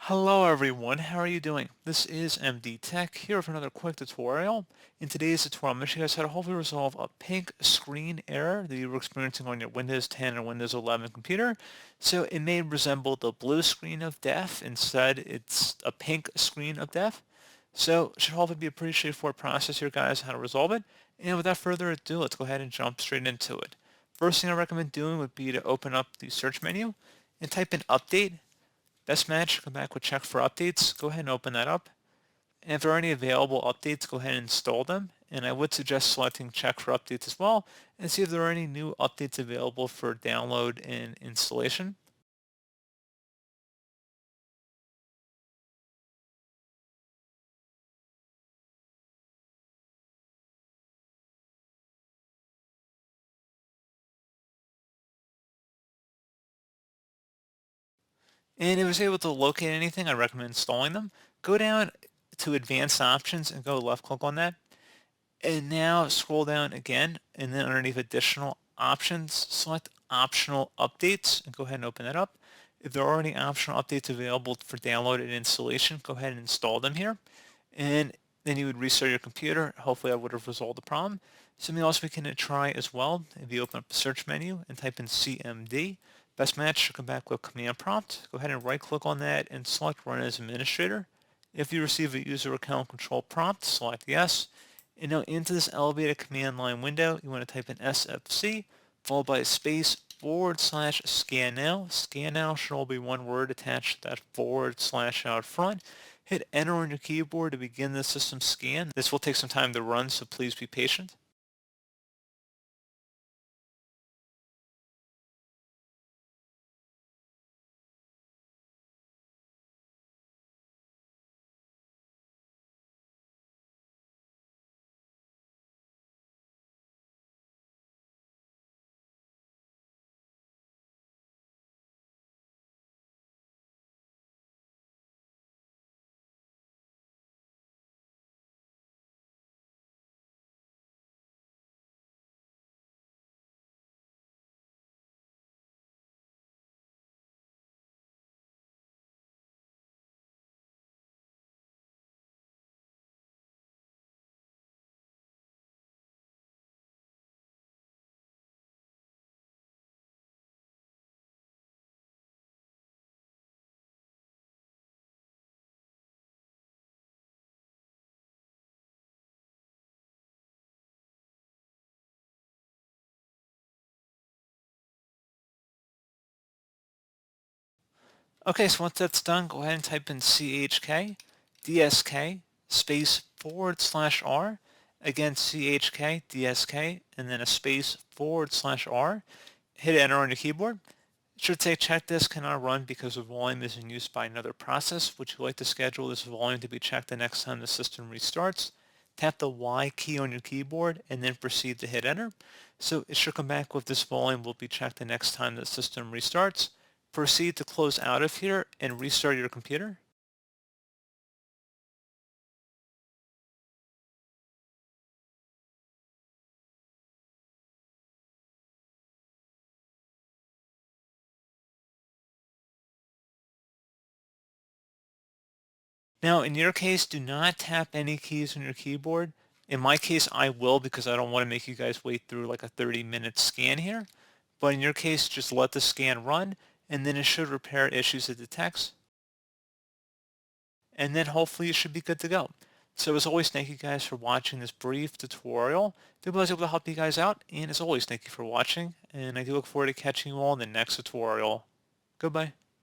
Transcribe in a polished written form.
Hello everyone, how are you doing? This is MD Tech here with another quick tutorial. In today's tutorial, I'm going to show you guys how to hopefully resolve a pink screen error that you were experiencing on your Windows 10 or Windows 11 computer. So it may resemble the blue screen of death. Instead, it's a pink screen of death. So it should hopefully be a pretty straightforward process here, guys, how to resolve it. And without further ado, let's go ahead and jump straight into it. First thing I recommend doing would be to open up the search menu and type in update. Best match, come back with check for updates. Go ahead and open that up. And if there are any available updates, go ahead and install them. And I would suggest selecting check for updates as well and see if there are any new updates available for download and installation. And if it's able to locate anything, I recommend installing them. Go down to advanced options and go left click on that. And now scroll down again, and then underneath additional options, select optional updates and go ahead and open that up. If there are any optional updates available for download and installation, go ahead and install them here. And then you would restart your computer. Hopefully that would have resolved the problem. Something else we can try as well, if you open up the search menu and type in CMD, best match should come back with command prompt. Go ahead and right click on that and select run as administrator. If you receive a user account control prompt, select yes. And now into this elevated command line window, you want to type in SFC, followed by a space /scan now. Scan now should all be one word attached to that / out front. Hit enter on your keyboard to begin the system scan. This will take some time to run, so please be patient. Okay, so once that's done, go ahead and type in CHK, DSK, space /R. Again, CHK, DSK, and then a space /R. Hit enter on your keyboard. It should say check this cannot run because the volume is in use by another process. Would you like to schedule this volume to be checked the next time the system restarts? Tap the Y key on your keyboard and then proceed to hit enter. So it should come back with this volume will be checked the next time the system restarts. Proceed to close out of here and restart your computer. Now, in your case, do not tap any keys on your keyboard. In my case, I will because I don't want to make you guys wait through like a 30-minute scan here. But in your case, just let the scan run, and then it should repair issues it detects. And then hopefully you should be good to go. So as always, thank you guys for watching this brief tutorial. I hope I was able to help you guys out. And as always, thank you for watching. And I do look forward to catching you all in the next tutorial. Goodbye.